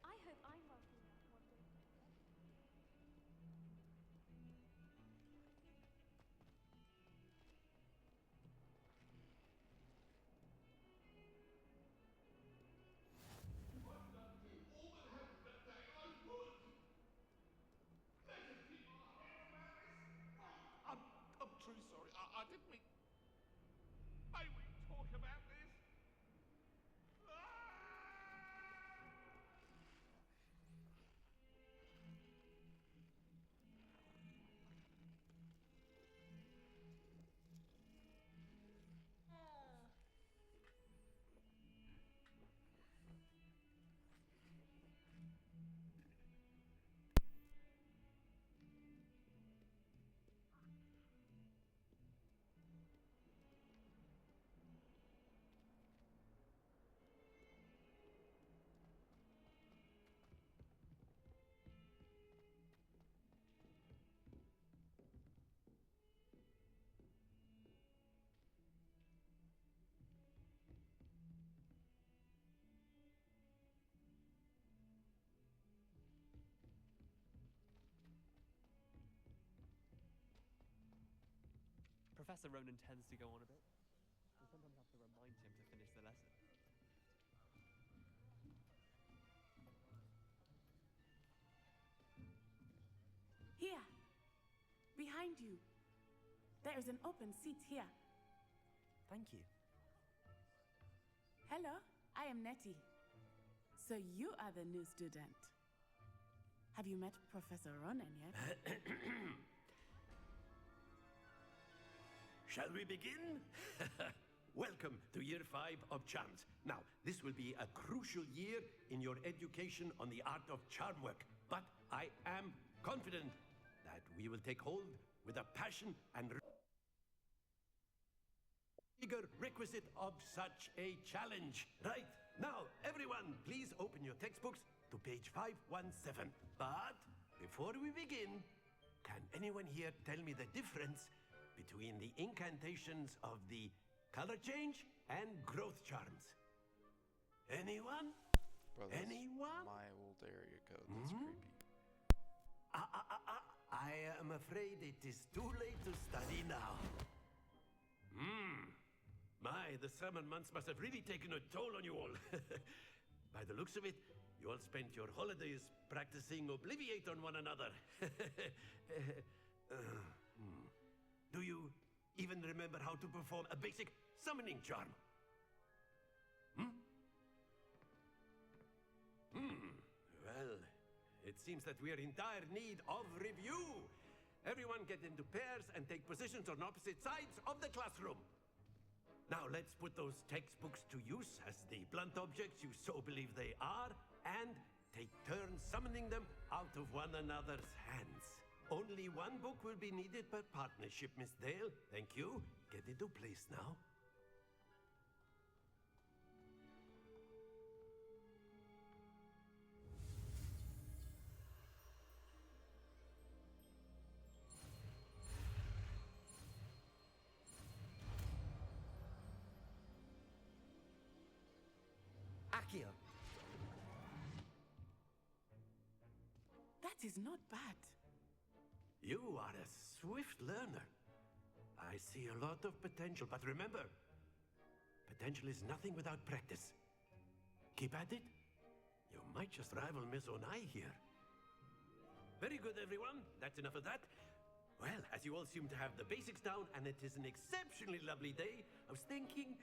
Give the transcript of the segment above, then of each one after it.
I hope I'm wealthy enough one day. I've done to all that happened that day I would! Beggars people are hearing about this! I'm truly sorry. I didn't mean... May we talk about this? Professor Ronan tends to go on a bit. We sometimes have to remind him to finish the lesson. Here! Behind you! There is an open seat here. Thank you. Hello, I am Nettie. So you are the new student. Have you met Professor Ronan yet? Shall we begin? Welcome to Year 5 of Charms. Now, this will be a crucial year in your education on the art of charm work, but I am confident that we will take hold with a passion and vigor requisite of such a challenge. Right, now, everyone, please open your textbooks to page 517. But before we begin, can anyone here tell me the difference between the incantations of the color change and growth charms? Anyone? Bro, that's Anyone? my old area code. That's creepy. I am afraid it is too late to study now. My, the summer months must have really taken a toll on you all. By the looks of it, you all spent your holidays practicing Obliviate on one another. Do you even remember how to perform a basic summoning charm. Well, it seems that we are in dire need of review. Everyone get into pairs and take positions on opposite sides of the classroom. Now let's put those textbooks to use as the blunt objects you so believe they are, and take turns summoning them out of one another's hands. Only one book will be needed per partnership, Miss Dale. Thank you. Get into place now. Akio. That is not bad. You are a swift learner. I see a lot of potential, but remember, potential is nothing without practice. Keep at it. You might just rival Miss Onai here. Very good, everyone. That's enough of that. Well, as you all seem to have the basics down, and it is an exceptionally lovely day, I was thinking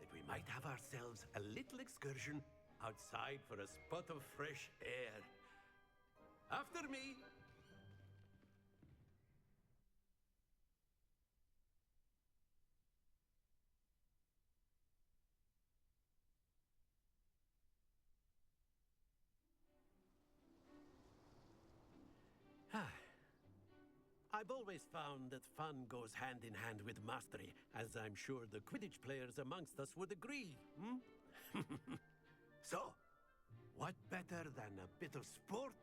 that we might have ourselves a little excursion outside for a spot of fresh air. After me. I've always found that fun goes hand in hand with mastery, as I'm sure the Quidditch players amongst us would agree. So, what better than a bit of sport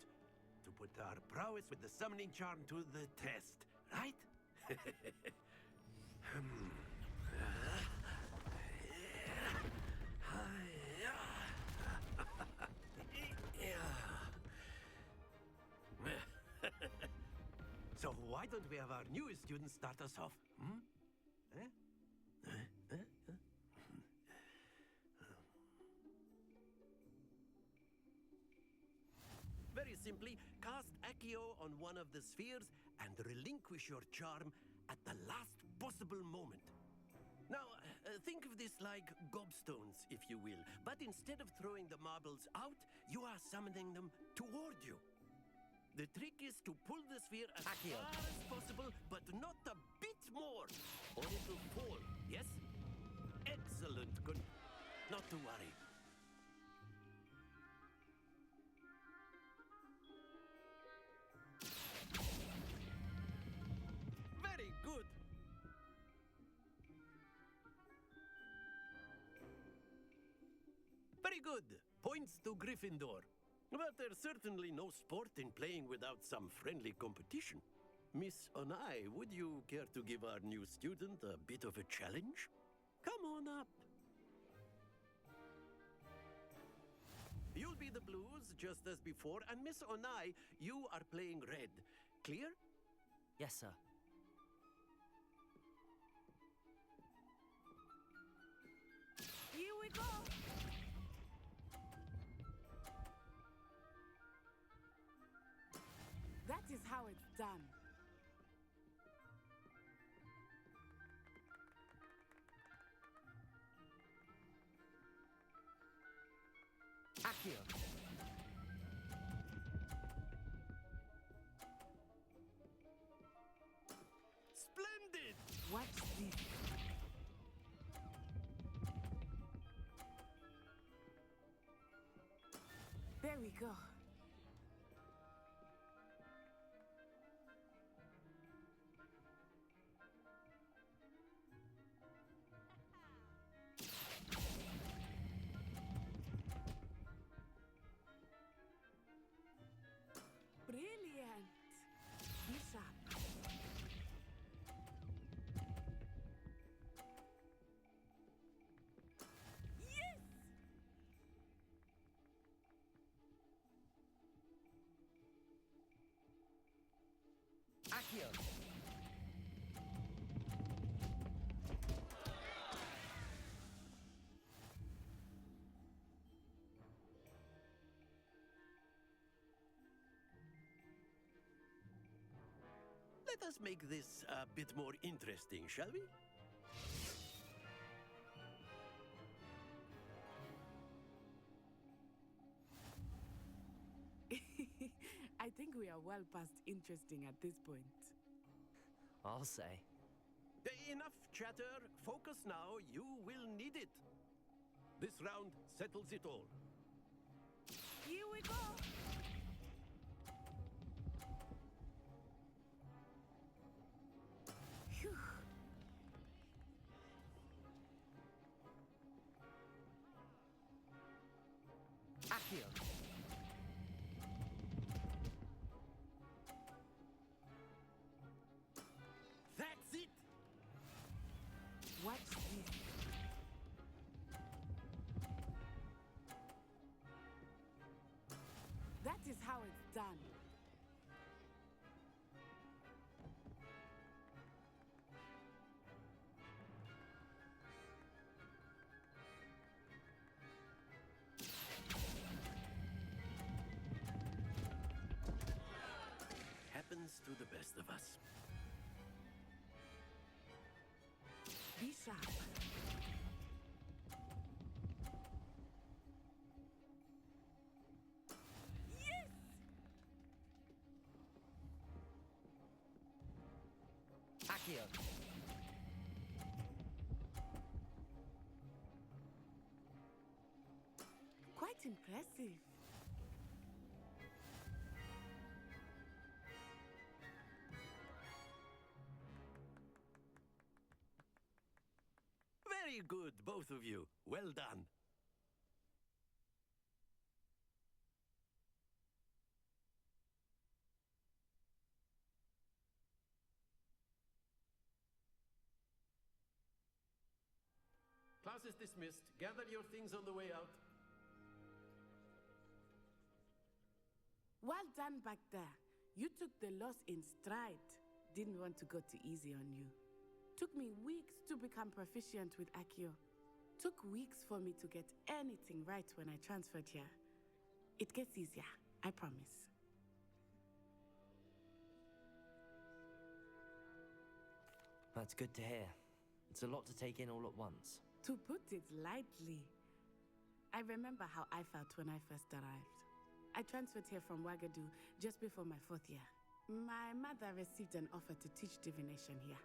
to put our prowess with the summoning charm to the test, right? So why don't we have our newest student start us off? Very simply, cast Accio on one of the spheres and relinquish your charm at the last possible moment. Now, think of this like gobstones, if you will, but instead of throwing the marbles out, you are summoning them toward you. The trick is to pull the sphere as Accio. far as possible, but not a bit more, or it will fall. Yes? Excellent. Good. Not to worry. Very good. Very good. Points to Gryffindor. But there's certainly no sport in playing without some friendly competition. Miss Onai, would you care to give our new student a bit of a challenge? Come on up. You'll be the blues, just as before, and Miss Onai, you are playing red. Clear? Yes, sir. Here we go. That is how it's done. Akio. Splendid! Watch this. There we go. Brilliant. Bishop. Yes! Akio. Let us make this a bit more interesting, shall we? I think we are well past interesting at this point. I'll say. Enough chatter. Focus now. You will need it. This round settles it all. Here we go! Phew. Accio. That's it. Watch this. That is how it's done. Happens to the best of us. Be sharp. Yes! Accio. Quite impressive. Very good, both of you. Well done. Class is dismissed. Gather your things on the way out. Well done back there. You took the loss in stride. Didn't want to go too easy on you. Took me weeks to become proficient with Accio. Took weeks for me to get anything right when I transferred here. It gets easier, I promise. That's good to hear. It's a lot to take in all at once. To put it lightly, I remember how I felt when I first arrived. I transferred here from Wagadu just before my 4th year. My mother received an offer to teach divination here.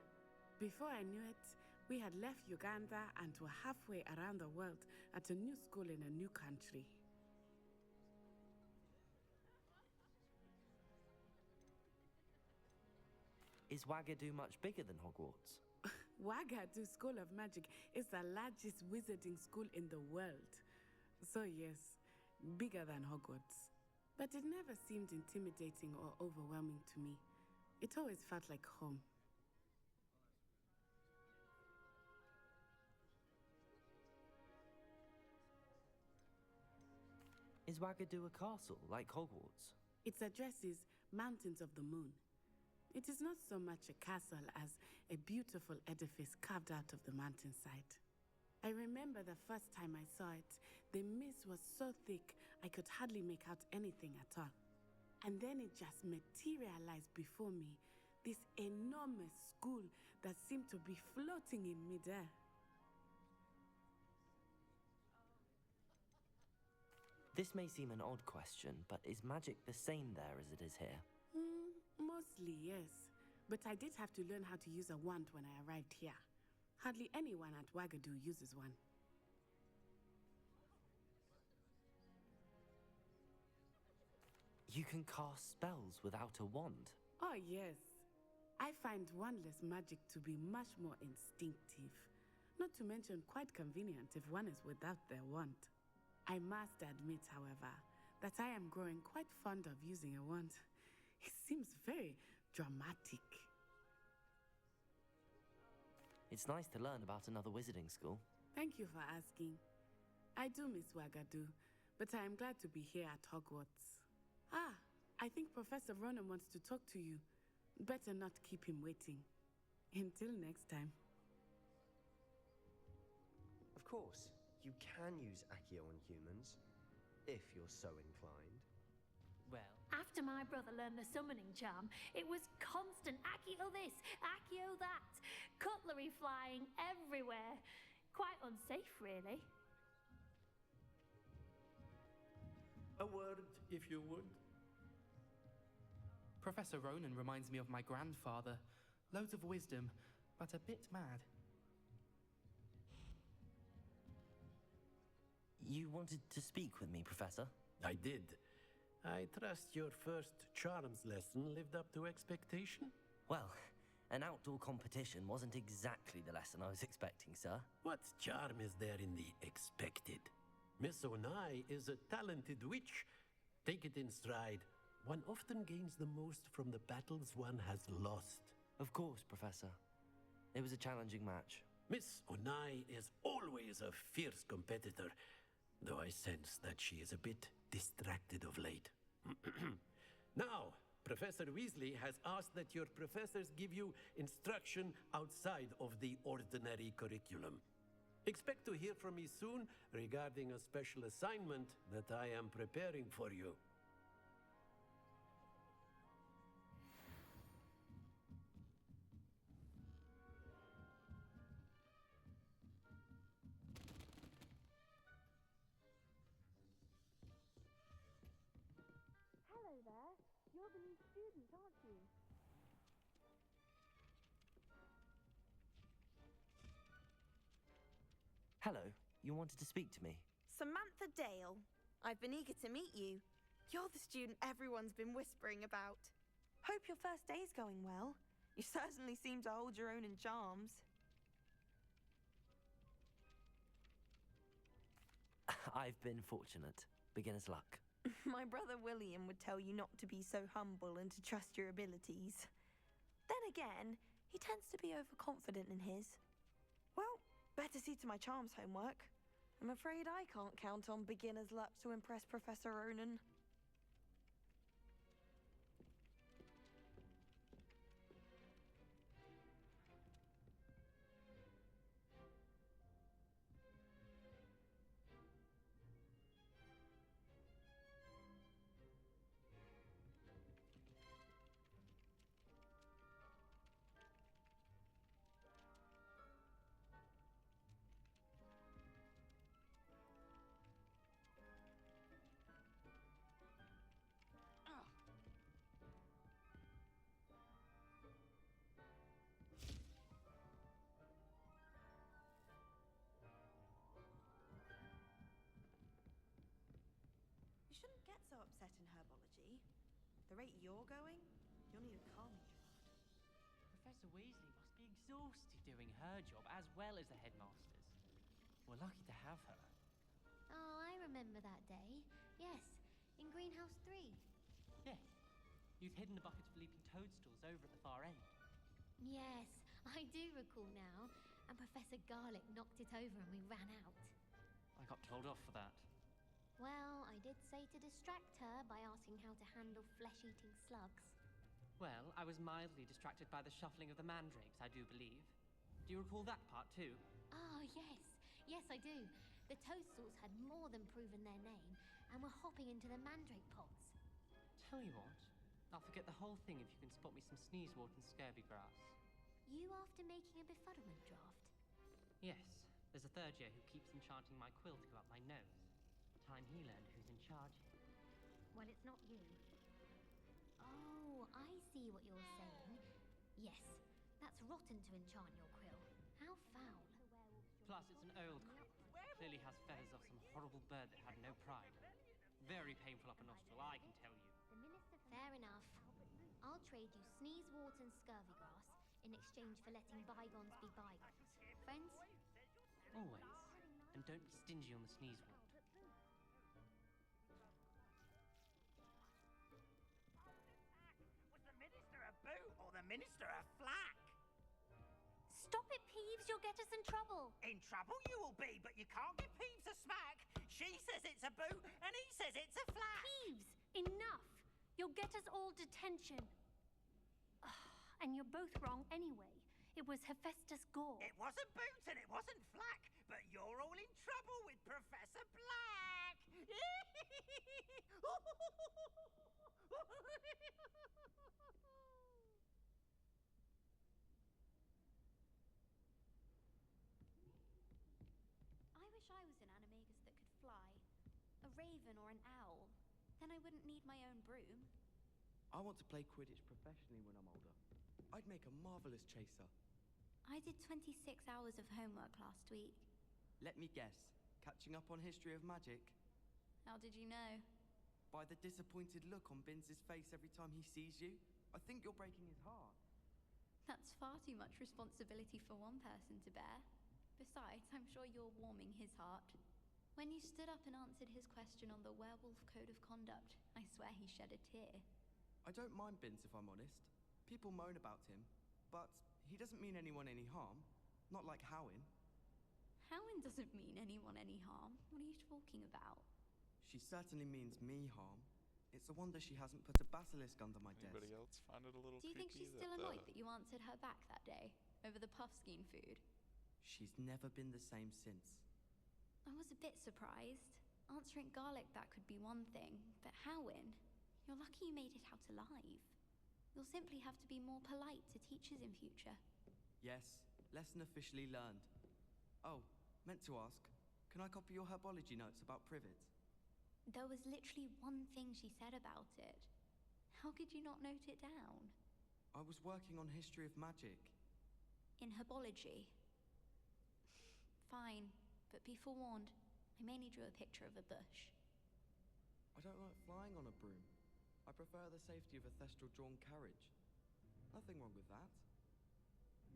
Before I knew it, we had left Uganda and were halfway around the world at a new school in a new country. Is Wagadu much bigger than Hogwarts? Wagadu School of Magic is the largest wizarding school in the world. So yes, bigger than Hogwarts. But it never seemed intimidating or overwhelming to me. It always felt like home. Is Wagadu a castle, like Hogwarts? Its address is Mountains of the Moon. It is not so much a castle as a beautiful edifice carved out of the mountainside. I remember the first time I saw it, the mist was so thick I could hardly make out anything at all. And then it just materialized before me, this enormous school that seemed to be floating in midair. This may seem an odd question, but is magic the same there as it is here? Mostly, yes. But I did have to learn how to use a wand when I arrived here. Hardly anyone at Wagadu uses one. You can cast spells without a wand. Oh, yes. I find wandless magic to be much more instinctive. Not to mention quite convenient if one is without their wand. I must admit, however, that I am growing quite fond of using a wand. It seems very dramatic. It's nice to learn about another wizarding school. Thank you for asking. I do miss Wagadu, but I am glad to be here at Hogwarts. Ah, I think Professor Ronan wants to talk to you. Better not keep him waiting. Until next time. Of course, you can use Accio on humans, if you're so inclined. Well, After my brother learned the summoning charm, it was constant Accio this, Accio that. Cutlery flying everywhere. Quite unsafe, really. A word, if you would. Professor Ronan reminds me of my grandfather. Loads of wisdom, but a bit mad. You wanted to speak with me, Professor? I did. I trust your first charms lesson lived up to expectation? Well, an outdoor competition wasn't exactly the lesson I was expecting, sir. What charm is there in the expected? Miss Onai is a talented witch. Take it in stride. One often gains the most from the battles one has lost. Of course, Professor. It was a challenging match. Miss Onai is always a fierce competitor, though I sense that she is a bit distracted of late. Now, Professor Weasley has asked that your professors give you instruction outside of the ordinary curriculum. Expect to hear from me soon regarding a special assignment that I am preparing for you. Hello there. You're the new student, aren't you? Hello, you wanted to speak to me? Samantha Dale. I've been eager to meet you. You're the student everyone's been whispering about. Hope your first day's going well. You certainly seem to hold your own in charms. I've been fortunate. Beginner's luck. My brother William would tell you not to be so humble and to trust your abilities. Then again, he tends to be overconfident in his. Well, better see to my charms homework. I'm afraid I can't count on beginner's luck to impress Professor Ronan. You shouldn't get so upset in herbology. The rate you're going, you'll need a calming draught. Professor Weasley must be exhausted doing her job as well as the headmaster's. We're lucky to have her. Oh, I remember that day. Yes, in Greenhouse 3. Yes, you'd hidden a bucket of leaping toadstools over at the far end. Yes, I do recall now. And Professor Garlick knocked it over and we ran out. I got told off for that. Well, I did say to distract her by asking how to handle flesh-eating slugs. Well, I was mildly distracted by the shuffling of the mandrakes, I do believe. Do you recall that part too? Ah, yes. Yes, I do. The toadstools had more than proven their name and were hopping into the mandrake pots. Tell you what, I'll forget the whole thing if you can spot me some sneezewort and scurvy grass. You after making a befuddlement draft? Yes, there's a third year who keeps enchanting my quill to go up my nose. Time he learned who's in charge here. Well, it's not you. Oh, I see what you're saying. Yes, that's rotten to enchant your quill. How foul. Plus, it's an old quill. Clearly has feathers of some horrible bird that had no pride. Very painful up a nostril, I can tell you. Fair enough. I'll trade you sneezewort and scurvy grass in exchange for letting bygones be bygones. Friends? Always. And don't be stingy on the sneezewort. Was the minister a boot or the minister a flack? Stop it, Peeves! You'll get us in trouble! In trouble you will be, but you can't give Peeves a smack. She says it's a boot and he says it's a flack. Peeves! Enough! You'll get us all detention. And you're both wrong anyway. It was Hephaestus Gore. It wasn't boot and it wasn't flack, but you're all in trouble with Professor Black. I wish I was an animagus that could fly. A raven or an owl. Then I wouldn't need my own broom. I want to play Quidditch professionally when I'm older. I'd make a marvelous chaser. I did 26 hours of homework last week. Let me guess. Catching up on history of magic? How did you know? By the disappointed look on Binz's face every time he sees you, I think you're breaking his heart. That's far too much responsibility for one person to bear. Besides, I'm sure you're warming his heart. When you stood up and answered his question on the werewolf code of conduct, I swear he shed a tear. I don't mind Binz if I'm honest. People moan about him, but he doesn't mean anyone any harm. Not like Howin. Howin doesn't mean anyone any harm. What are you talking about? She certainly means me harm. It's a wonder she hasn't put a basilisk under my Anybody desk. else find it a little Do you think creepy she's still that annoyed that you answered her back that day, over the puffskein food? She's never been the same since. I was a bit surprised. Answering garlic that could be one thing, but Howin, you're lucky you made it out alive. You'll simply have to be more polite to teachers in future. Yes, lesson officially learned. Oh, meant to ask, can I copy your herbology notes about privet? There was literally one thing she said about it. How could you not note it down? I was working on history of magic. In herbology. Fine, but be forewarned, I mainly drew a picture of a bush. I don't like flying on a broom. I prefer the safety of a thestral-drawn carriage. Nothing wrong with that.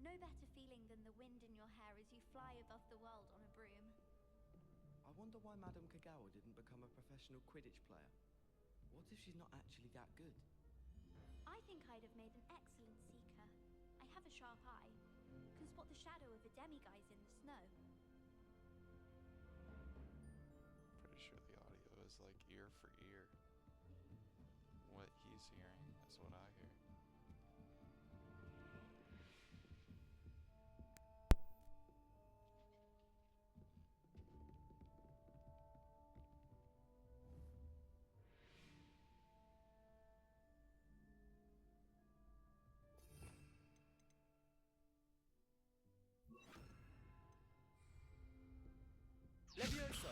No better feeling than the wind in your hair as you fly above the world on a broom. I wonder why Madame Kagawa didn't become a professional Quidditch player. What if she's not actually that good? I think I'd have made an excellent seeker. I have a sharp eye. Can spot the shadow of a demiguise in the snow. Pretty sure the audio is like ear for ear. What he's hearing is what I hear. Levioso!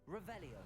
Revelio.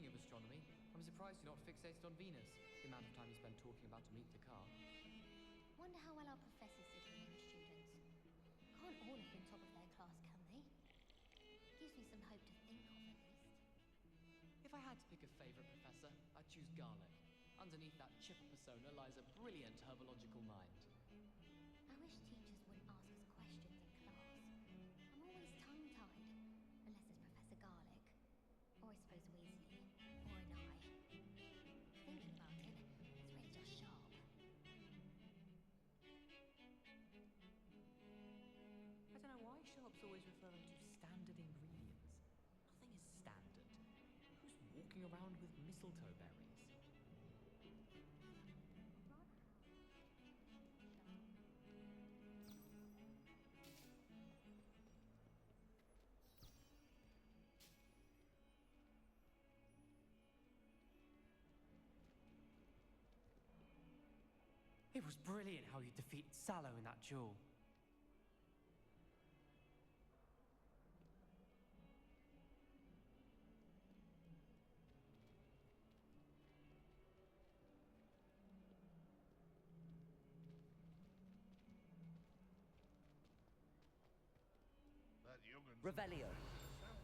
Speaking of astronomy, I'm surprised you're not fixated on Venus. The amount of time you spend talking about Meet the Car. Wonder how well our professors did on them students. Can't all have been top of their class, can they? Gives me some hope to think of, at least. If I had to pick a favourite professor, I'd choose Garlic. Underneath that chipper persona lies a brilliant herbological mind. I wish teachers wouldn't ask us questions in class. I'm always tongue-tied, unless it's Professor Garlic. Or I suppose Weasley. Or an I. Thinking about it, it's really just sharp. I don't know why Sharp's always referring to standard ingredients. Nothing is standard. Who's walking around with mistletoe berries? It was brilliant how you defeated Sallow in that duel. That young'un's Revelio. herself.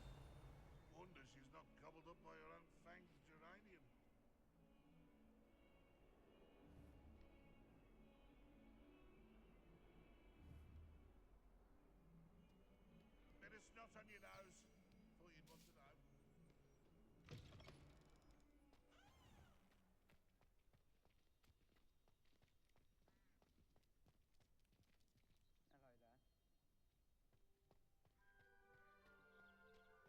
Wonder she's not gobbled up by her own fanged geranium. Bit of snot on your nose. Thought you'd want to know. Hello there.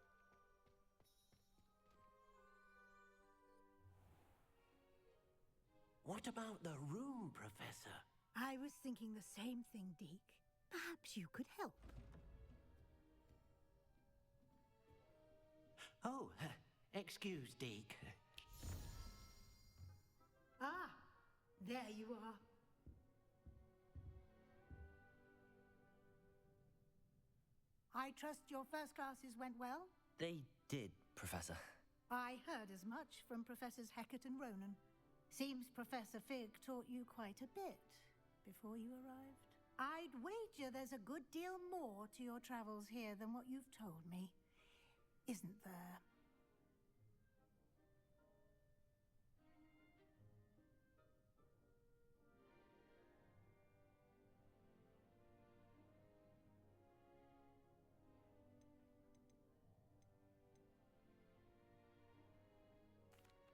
What about the room, Professor? I was thinking the same thing, Deke. Perhaps you could help. Oh, excuse, Deke. Ah, there you are. I trust your first classes went well? They did, Professor. I heard as much from Professors Hecat and Ronan. Seems Professor Fig taught you quite a bit before you arrived. I'd wager there's a good deal more to your travels here than what you've told me. Isn't there?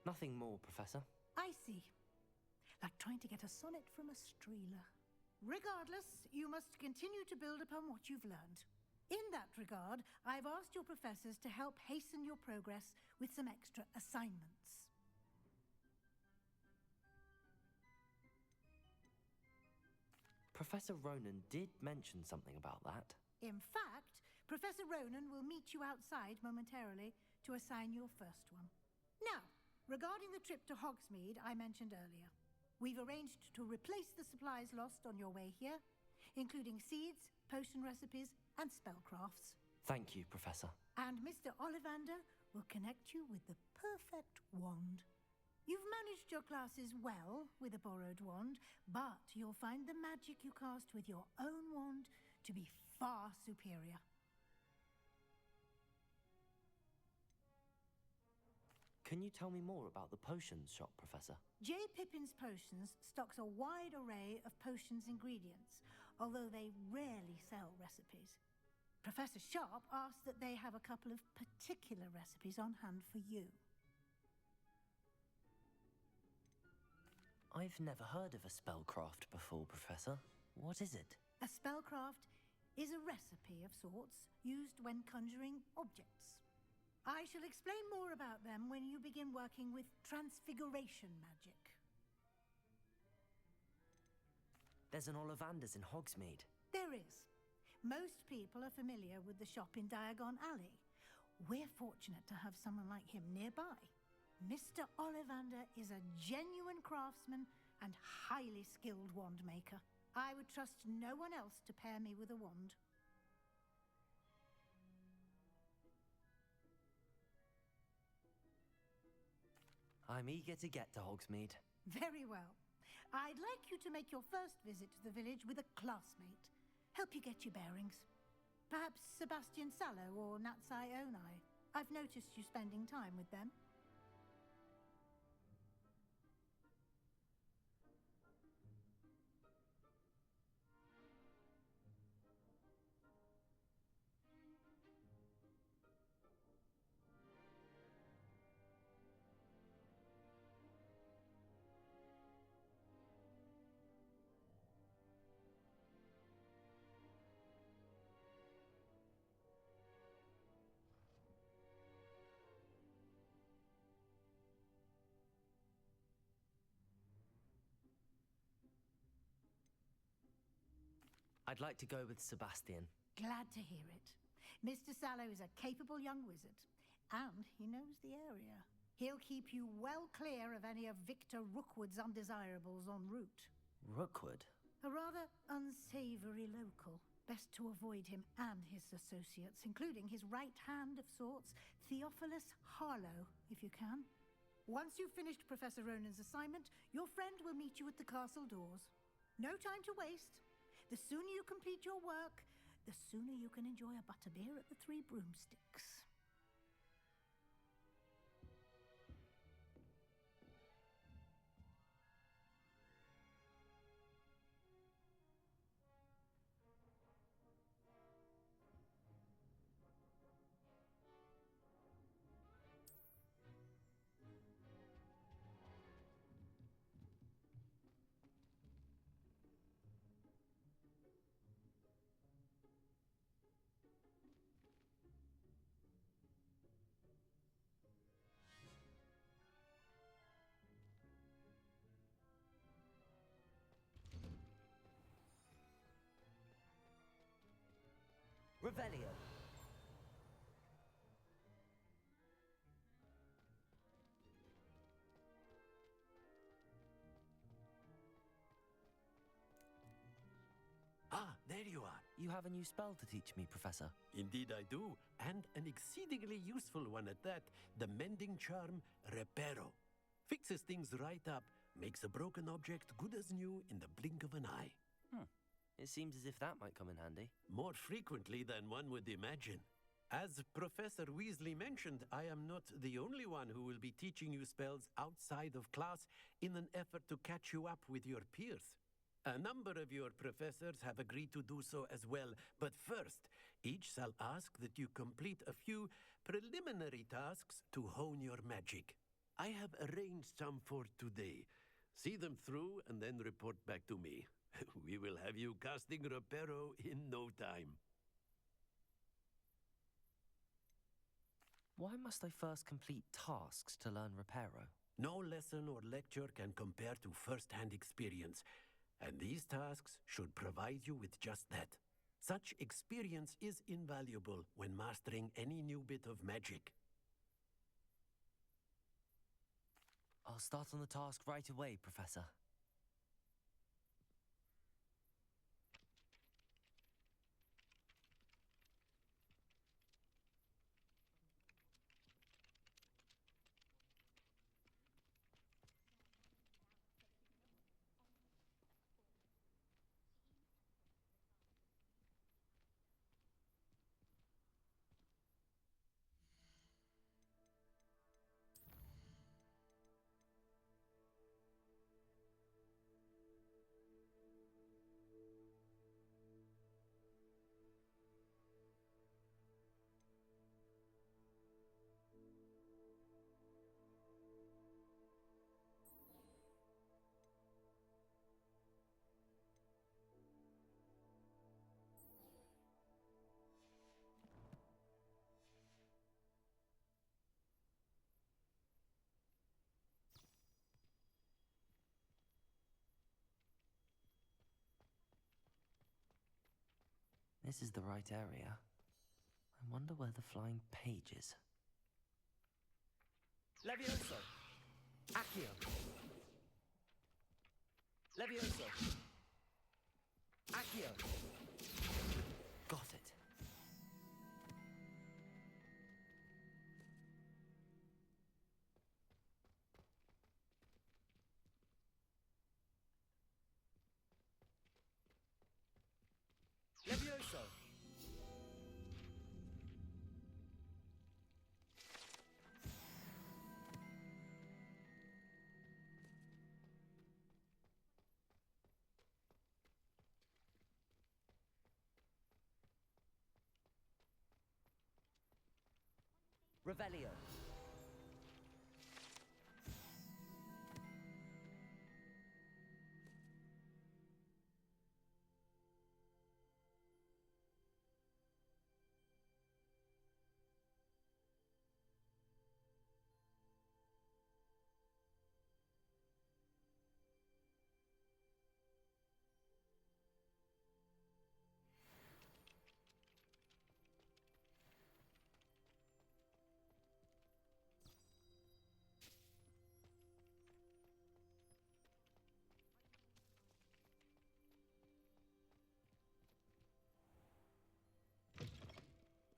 Nothing more, Professor. I see. Like trying to get a sonnet from a streeler. Regardless, you must continue to build upon what you've learned. In that regard, I've asked your professors to help hasten your progress with some extra assignments. Professor Ronan did mention something about that. In fact, Professor Ronan will meet you outside momentarily to assign your first one. Now, regarding the trip to Hogsmeade I mentioned earlier, we've arranged to replace the supplies lost on your way here, including seeds, potion recipes, and spellcrafts. Thank you, Professor. And Mr. Ollivander will connect you with the perfect wand. You've managed your classes well with a borrowed wand, but you'll find the magic you cast with your own wand to be far superior. Can you tell me more about the potions shop, Professor? J. Pippin's Potions stocks a wide array of potions ingredients, although they rarely sell recipes. Professor Sharp asked that they have a couple of particular recipes on hand for you. I've never heard of a spellcraft before, Professor. What is it? A spellcraft is a recipe of sorts used when conjuring objects. I shall explain more about them when you begin working with transfiguration magic. There's an Ollivander's in Hogsmeade. There is. Most people are familiar with the shop in Diagon Alley. We're fortunate to have someone like him nearby. Mr. Ollivander is a genuine craftsman and highly skilled wand maker. I would trust no one else to pair me with a wand. I'm eager to get to Hogsmeade. Very well. I'd like you to make your first visit to the village with a classmate. Help you get your bearings. Perhaps Sebastian Sallow or Natsai Onai. I've noticed you spending time with them. I'd like to go with Sebastian. Glad to hear it. Mr. Sallow is a capable young wizard, and he knows the area. He'll keep you well clear of any of Victor Rookwood's undesirables en route. Rookwood? A rather unsavory local. Best to avoid him and his associates, including his right hand of sorts, Theophilus Harlow, if you can. Once you've finished Professor Ronan's assignment, your friend will meet you at the castle doors. No time to waste. The sooner you complete your work, the sooner you can enjoy a butterbeer at the Three Broomsticks. Revelio. Ah, there you are. You have a new spell to teach me, Professor. Indeed I do, and an exceedingly useful one at that. The mending charm, Reparo. Fixes things right up, makes a broken object good as new in the blink of an eye. It seems as if that might come in handy. More frequently than one would imagine. As Professor Weasley mentioned, I am not the only one who will be teaching you spells outside of class in an effort to catch you up with your peers. A number of your professors have agreed to do so as well, but first, each shall ask that you complete a few preliminary tasks to hone your magic. I have arranged some for today. See them through and then report back to me. We will have you casting Reparo in no time. Why must I first complete tasks to learn Reparo? No lesson or lecture can compare to first-hand experience, and these tasks should provide you with just that. Such experience is invaluable when mastering any new bit of magic. I'll start on the task right away, Professor. This is the right area. I wonder where the flying page is. Levioso! Accio! Levioso! Accio! Got it. Revelio.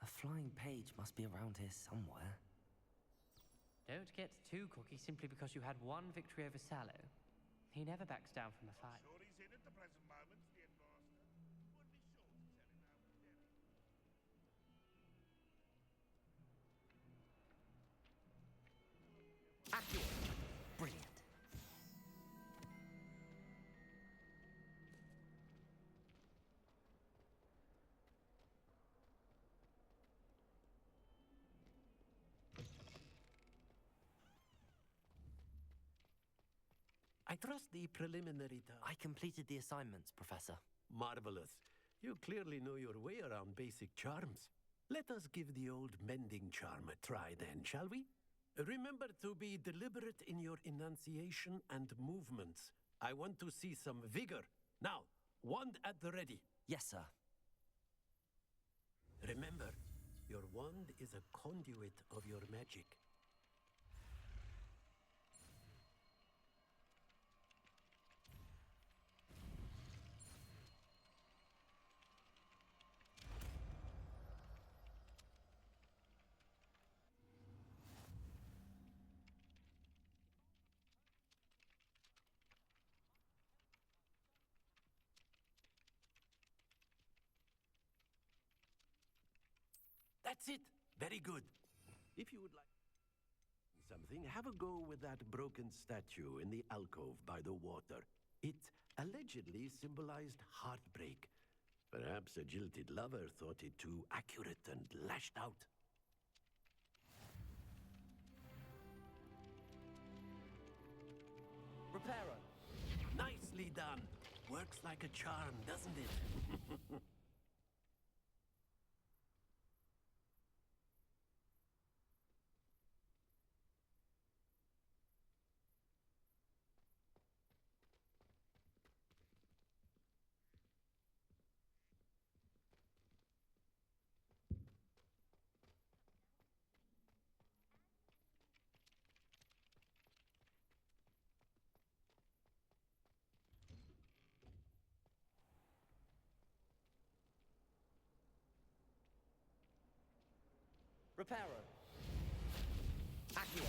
A flying page must be around here somewhere. Don't get too cocky simply because you had one victory over Sallow. He never backs down from a fight. Sure he's in at the present moment, the headmaster. Would be sure to tell him how very... Accio! Brilliant. I trust the preliminary task. I completed the assignments, Professor. Marvelous. You clearly know your way around basic charms. Let us give the old mending charm a try then, shall we? Remember to be deliberate in your enunciation and movements. I want to see some vigor. Now, wand at the ready. Yes, sir. Remember, your wand is a conduit of your magic. That's it. Very good. If you would like something, have a go with that broken statue in the alcove by the water. It allegedly symbolized heartbreak. Perhaps a jilted lover thought it too accurate and lashed out. Reparo. Nicely done. Works like a charm, doesn't it? Reparo. Accio.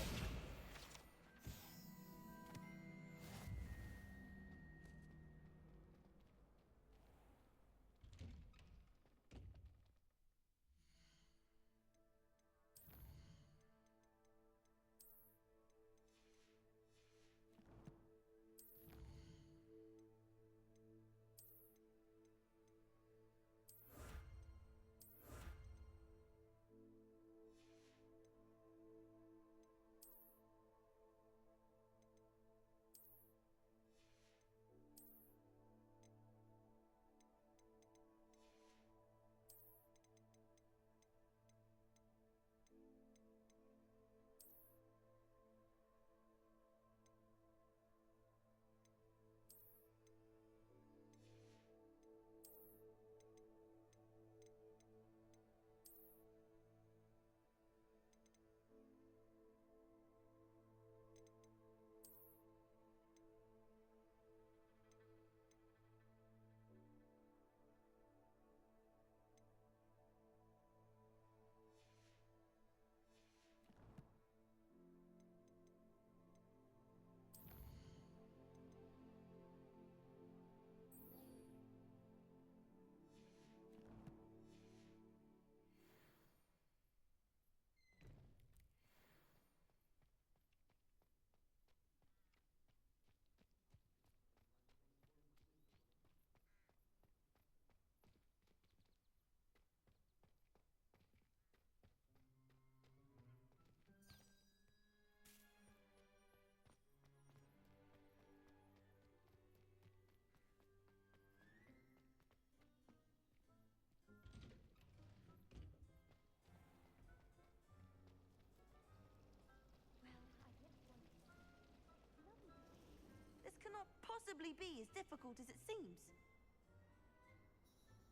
possibly be as difficult as it seems.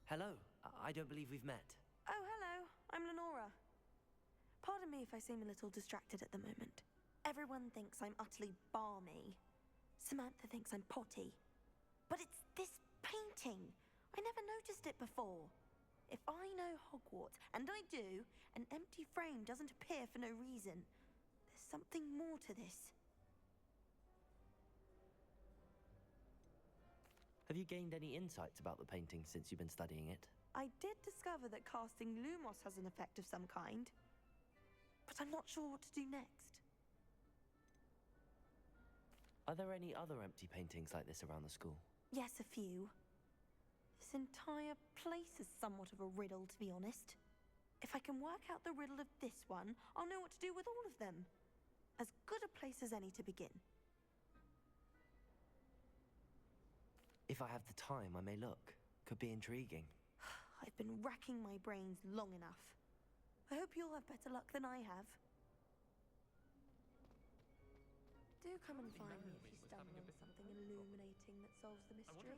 Hello. I don't believe we've met. Oh, hello. I'm Lenora. Pardon me if I seem a little distracted at the moment. Everyone thinks I'm utterly balmy. Samantha thinks I'm potty. But it's this painting. I never noticed it before. If I know Hogwarts, and I do, an empty frame doesn't appear for no reason. There's something more to this. Have you gained any insights about the painting since you've been studying it? I did discover that casting Lumos has an effect of some kind. But I'm not sure what to do next. Are there any other empty paintings like this around the school? Yes, a few. This entire place is somewhat of a riddle, to be honest. If I can work out the riddle of this one, I'll know what to do with all of them. As good a place as any to begin. If I have the time, I may look. Could be intriguing. I've been racking my brains long enough. I hope you'll have better luck than I have. Do come and find me if you stumble on something illuminating that solves the mystery.